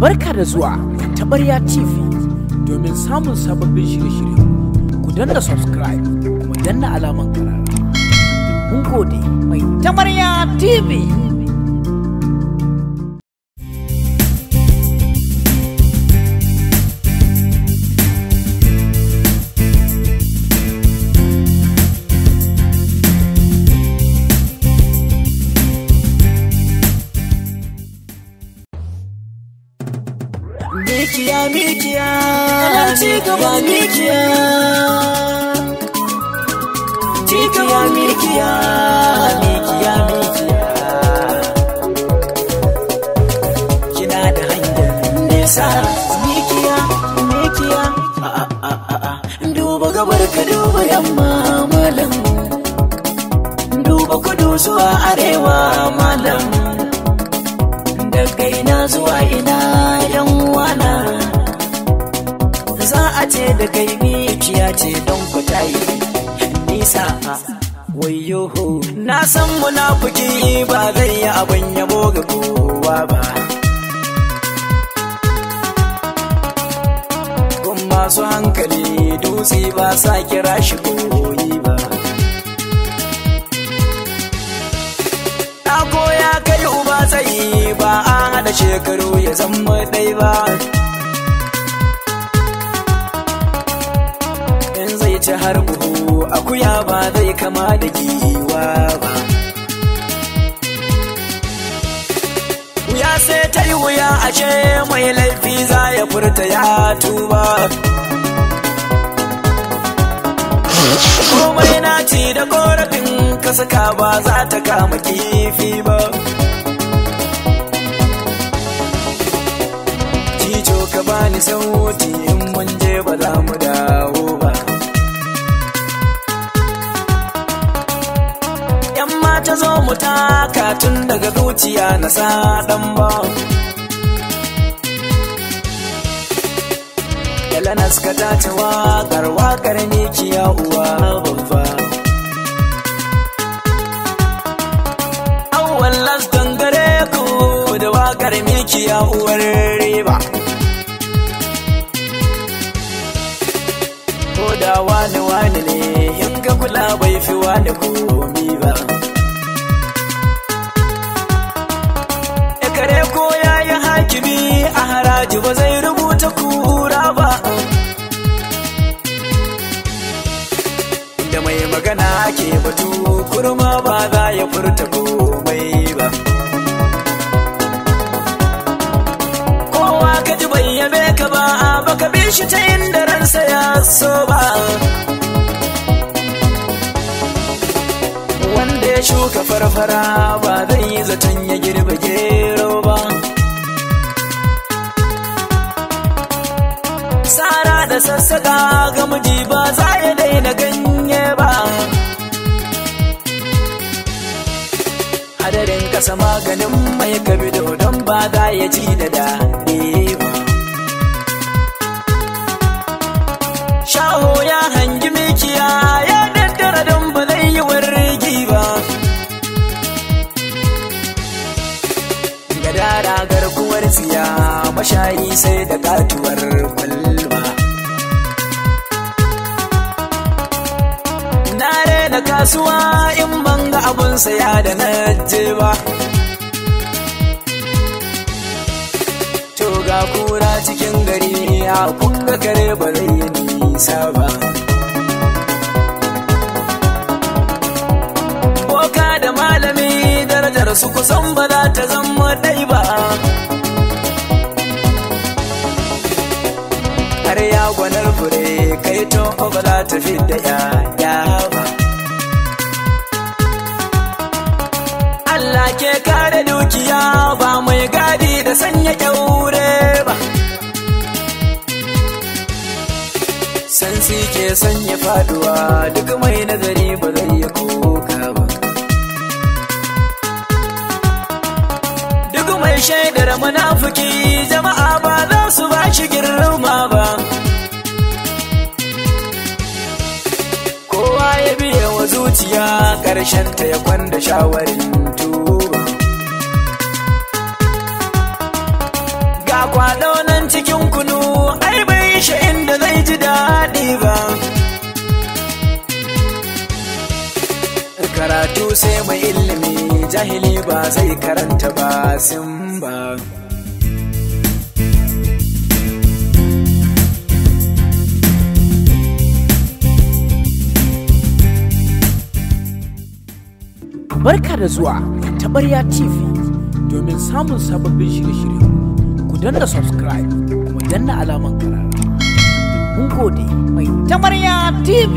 Barka da zuwa Tabarya TV. Domin samun sababbin shirye-shirye ku danna subscribe kuma danna alaman karara. Mun gode mai Tabarya TV. Mikiya, Mikiya, ci gaba Mikiya, Mikiya, Mikiya, Mikiya, Mikiya. Kina da hanyar nesa, Mikiya, Mikiya. Duba gabar ka duba yamma malam, duba kudu zuwa arewa malam. Daga ina zuwa ina yan wana, za a ce da kai Mikiya ce don ku tayi nisa. Wayo na san munafiki ba zai yi abin yabo ga kowa ba, kun masu hankali dutse ba sa kira shi koyi ba. Ako ya kai uba tsayi ba a hada shekaru ya zama ɗai ba, in zai ci har buhu akuya ba zai kama da giwa ba. Wuya sai ta yi wuya ashe mai laifi za ya furta ya tuba. Komai na ci da korafin ka saka ba za ta kama kifi ba. Cico ka bani sauti in mun je ba za mu dawo ba. Yan mata zo mu taka tun daga zuciya na sa ɗan ba. Yalanas ka dace waƙar Mikiya uwa babba. Awwalas dangare ku da waƙar Mikiya uwar riba. Ko da wani ne in ga kula bai fi wani komi ba. Kare ko yayi hakimi a haraji ba zai rubuta kura ba. Da mai magana ke batu kurma ba za ya furta komai ba. Kowa ka ji bai yabe ka ba baka bi shi ta inda ransa ya so ba. Wanda ya shuka farfara ba zai yi zaton ya girba gero ba. Sara da sassaka ga miji ba za ya daina ganye ba. Hadarin kasa maganin mai kabido don ba za ya ji da daɗi ba. Shaho ya hangi Mikiya ya daddara don ba zai yi wargi ba. Gadara garkuwar tsiya mashayi sai da katuwar kwalba. Na rena kasuwa in banga abun saya da na je ba. To ga kura cikin gari a kunga kare ba zai yi nisa ba. Boka da malami darajar su kusan ba za ta zama dai ba. Har ya gwanar fure kai to ba za ta fi da ya ba. Allah ke kare dukiya ba mai gadi da sanya kyaure ba. Sansi ke sanya faduwa duk mai nazari ba zai yi koka ba. Duk mai shaidar munafiki jama'a ba za su ba shi girma ba. Kowa ya biye wa zuciya ƙarshen ta ya kwanda shawarin tuba. launan cikin kunu ai bai shi inda zai ji daɗi ba. Karatu sai mai ilimi, jahili ba zai karanta ba sin ba. Barka da zuwa Tabarya TV. Domin samun sababbin shirye-shirye ku danna subscribe kuma danna alaman karara. Mun gode mai Tabarya TV.